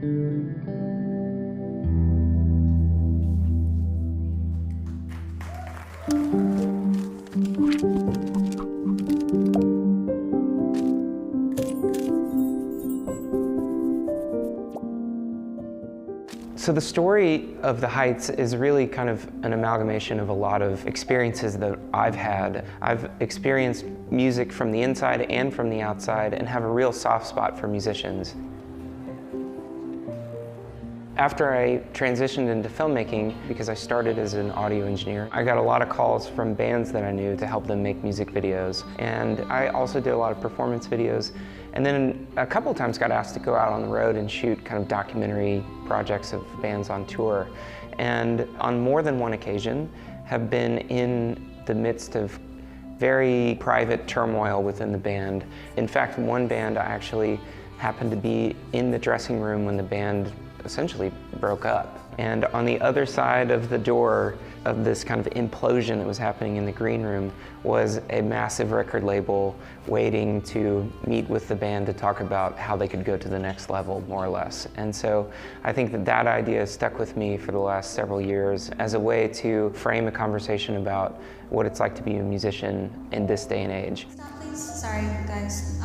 So the story of The Heights is really kind of an amalgamation of a lot of experiences that I've had. I've experienced music from the inside and from the outside and have a real soft spot for musicians. After I transitioned into filmmaking, because I started as an audio engineer, I got a lot of calls from bands that I knew to help them make music videos. And I also did a lot of performance videos. And then a couple of times got asked to go out on the road and shoot kind of documentary projects of bands on tour. And on more than one occasion, have been in the midst of very private turmoil within the band. In fact, one band I actually happened to be in the dressing room when the band essentially broke up. And on the other side of the door of this kind of implosion that was happening in the green room was a massive record label waiting to meet with the band to talk about how they could go to the next level, more or less. And so I think that that idea stuck with me for the last several years as a way to frame a conversation about what it's like to be a musician in this day and age. Stop, please. Sorry, guys.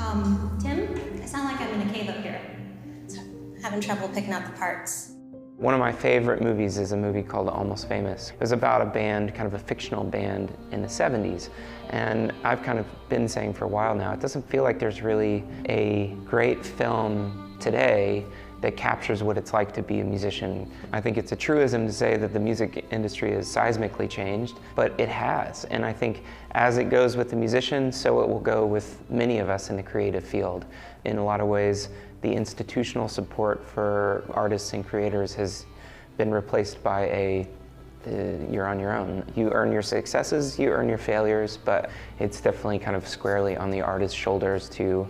Tim, I sound like I'm in a cave up here. Having trouble picking out the parts. One of my favorite movies is a movie called Almost Famous. It was about a band, kind of a fictional band in the 70s. And I've kind of been saying for a while now, it doesn't feel like there's really a great film today that captures what it's like to be a musician. I think it's a truism to say that the music industry has seismically changed, but it has. And I think as it goes with the musician, so it will go with many of us in the creative field. In a lot of ways, the institutional support for artists and creators has been replaced by you're on your own. You earn your successes, you earn your failures, but it's definitely kind of squarely on the artist's shoulders to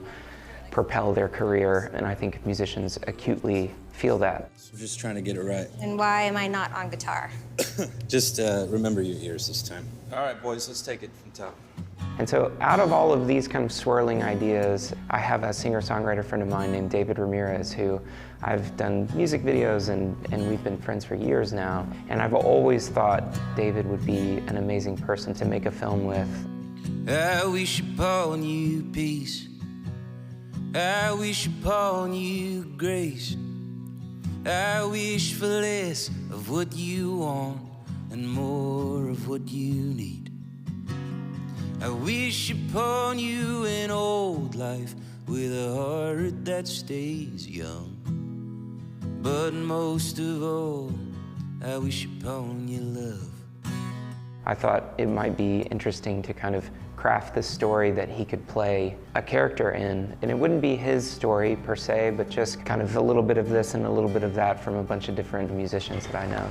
propel their career, and I think musicians acutely feel that. So just trying to get it right. And why am I not on guitar? Just remember your ears this time. All right, boys, let's take it from top. And so out of all of these kind of swirling ideas, I have a singer-songwriter friend of mine named David Ramirez, who I've done music videos and we've been friends for years now. And I've always thought David would be an amazing person to make a film with. I wish upon you peace. I wish upon you grace. I wish for less of what you want and more of what you need. I wish upon you an old life with a heart that stays young. But most of all, I wish upon your love. I thought it might be interesting to kind of craft this story that he could play a character in. And it wouldn't be his story per se, but just kind of a little bit of this and a little bit of that from a bunch of different musicians that I know.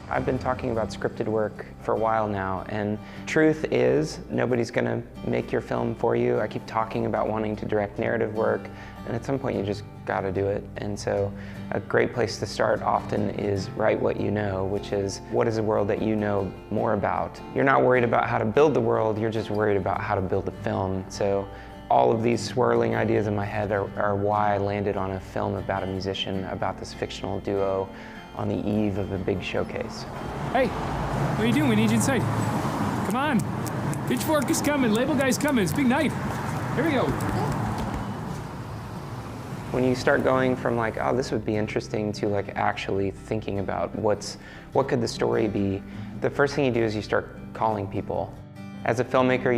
I've been talking about scripted work for a while now, and truth is, nobody's gonna make your film for you. I keep talking about wanting to direct narrative work, and at some point you just gotta do it. And so a great place to start often is write what you know, which is, what is a world that you know more about? You're not worried about how to build the world, you're just worried about how to build a film. So all of these swirling ideas in my head are why I landed on a film about a musician, about this fictional duo on the eve of a big showcase. Hey, what are you doing? We need you inside. Come on. Pitchfork is coming, label guy's coming, it's big night. Here we go. When you start going from like, oh, this would be interesting, to like actually thinking about what could the story be, the first thing you do is you start calling people. As a filmmaker,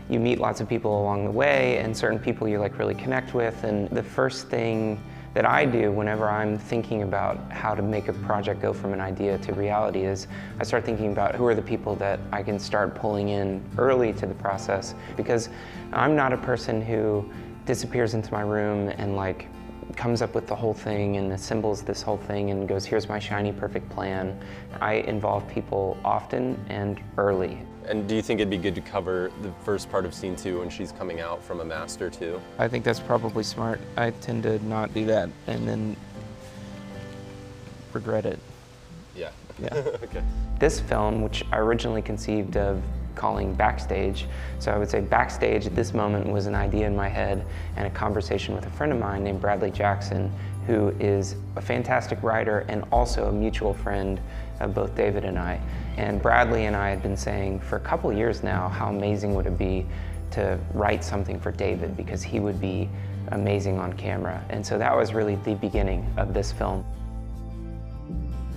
you meet lots of people along the way, and certain people you like really connect with, and the first thing that I do whenever I'm thinking about how to make a project go from an idea to reality is I start thinking about who are the people that I can start pulling in early to the process, because I'm not a person who disappears into my room and like comes up with the whole thing and assembles this whole thing and goes, here's my shiny perfect plan. I involve people often and early. And do you think it'd be good to cover the first part of scene 2 when she's coming out from a master too? I think that's probably smart. I tend to not do that and then regret it. Yeah. Yeah. Okay. This film, which I originally conceived of calling Backstage, so I would say Backstage at this moment was an idea in my head and a conversation with a friend of mine named Bradley Jackson, who is a fantastic writer and also a mutual friend of both David and I. And Bradley and I had been saying for a couple years now how amazing would it be to write something for David, because he would be amazing on camera. And so that was really the beginning of this film.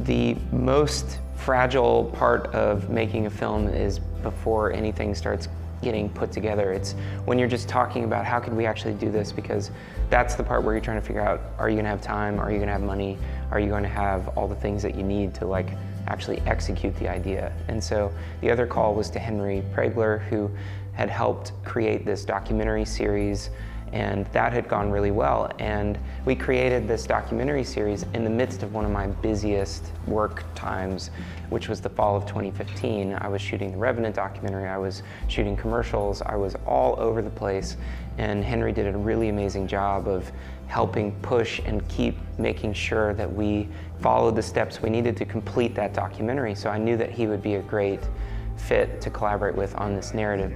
The most fragile part of making a film is before anything starts getting put together. It's when you're just talking about how can we actually do this, because that's the part where you're trying to figure out, are you gonna have time? Are you gonna have money? Are you going to have all the things that you need to like actually execute the idea? And so the other call was to Henry Pregler, who had helped create this documentary series, and that had gone really well. And we created this documentary series in the midst of one of my busiest work times, which was the fall of 2015. I was shooting the Revenant documentary, I was shooting commercials, I was all over the place, and Henry did a really amazing job of helping push and keep making sure that we followed the steps we needed to complete that documentary. So I knew that he would be a great fit to collaborate with on this narrative.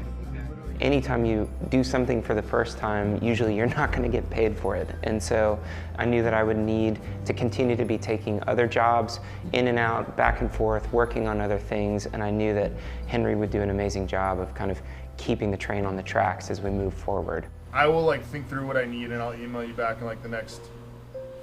Anytime you do something for the first time, usually you're not going to get paid for it. And so I knew that I would need to continue to be taking other jobs in and out, back and forth, working on other things. And I knew that Henry would do an amazing job of kind of keeping the train on the tracks as we move forward. I will like think through what I need and I'll email you back in like the next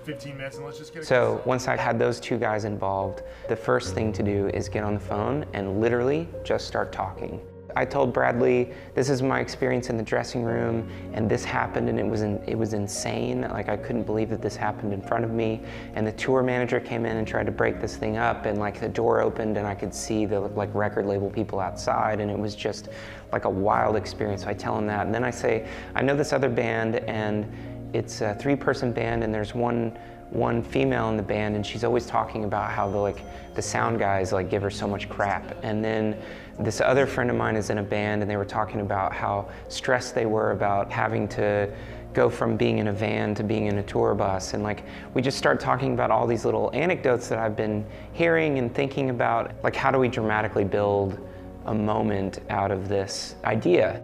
15 minutes and let's just get it. So once I had those two guys involved, the first thing to do is get on the phone and literally just start talking. I told Bradley, this is my experience in the dressing room, and this happened, and it was insane. Like, I couldn't believe that this happened in front of me. And the tour manager came in and tried to break this thing up, and like the door opened and I could see the like record label people outside, and it was just like a wild experience. So I tell him that, and then I say, I know this other band, and it's a 3-person band, and there's one female in the band, and she's always talking about how the sound guys like give her so much crap. And then this other friend of mine is in a band, and they were talking about how stressed they were about having to go from being in a van to being in a tour bus. And like, we just start talking about all these little anecdotes that I've been hearing and thinking about, like, how do we dramatically build a moment out of this idea?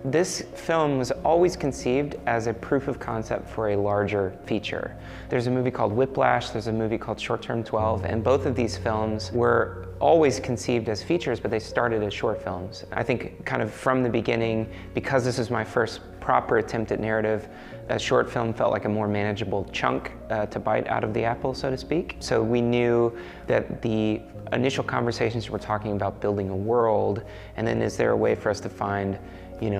This film was always conceived as a proof of concept for a larger feature. There's a movie called Whiplash, there's a movie called Short Term 12, and both of these films were always conceived as features, but they started as short films. I think kind of from the beginning, because this is my first proper attempt at narrative, a short film felt like a more manageable chunk to bite out of the apple, so to speak. So we knew that the initial conversations were talking about building a world, and then is there a way for us to find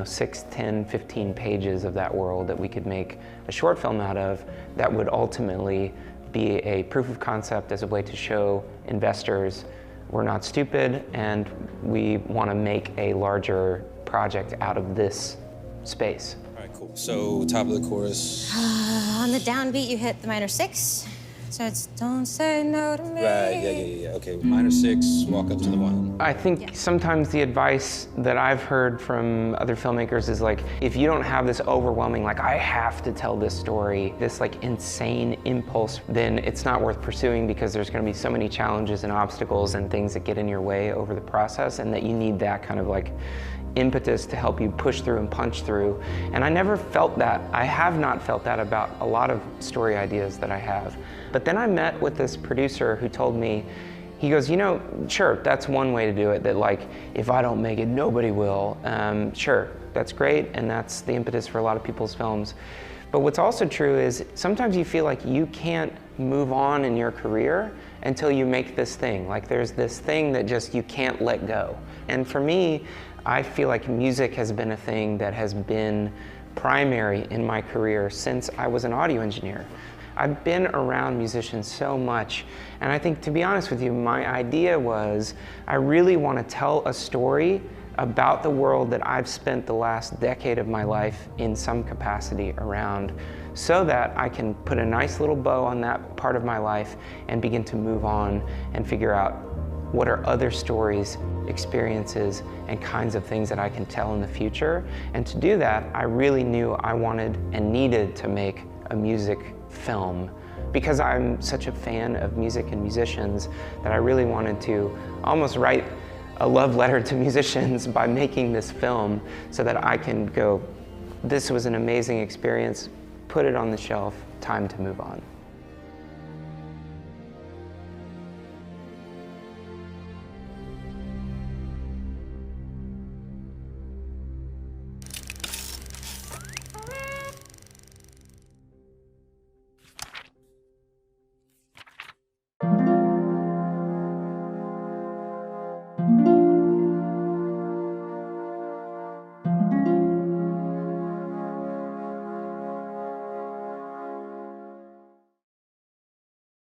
6, 10, 15 pages of that world that we could make a short film out of that would ultimately be a proof of concept as a way to show investors we're not stupid and we want to make a larger project out of this space. All right, cool. So top of the chorus. On the downbeat, you hit the minor 6. So it's don't say no to me. Right, yeah. Okay, minor 6, walk up to the 1. I think sometimes the advice that I've heard from other filmmakers is like, if you don't have this overwhelming, like, I have to tell this story, this like insane impulse, then it's not worth pursuing, because there's gonna be so many challenges and obstacles and things that get in your way over the process, and that you need that kind of like impetus to help you push through and punch through. And I never felt that. I have not felt that about a lot of story ideas that I have. But then I met with this producer who told me, he goes, sure, that's one way to do it, that like, if I don't make it, nobody will. Sure, that's great, and that's the impetus for a lot of people's films. But what's also true is sometimes you feel like you can't move on in your career until you make this thing. Like, there's this thing that just you can't let go. And for me, I feel like music has been a thing that has been primary in my career since I was an audio engineer. I've been around musicians so much, and I think, to be honest with you, my idea was I really want to tell a story about the world that I've spent the last decade of my life in some capacity around, so that I can put a nice little bow on that part of my life and begin to move on and figure out what are other stories, experiences, and kinds of things that I can tell in the future. And to do that, I really knew I wanted and needed to make a music film, because I'm such a fan of music and musicians that I really wanted to almost write a love letter to musicians by making this film, so that I can go, this was an amazing experience, put it on the shelf, time to move on.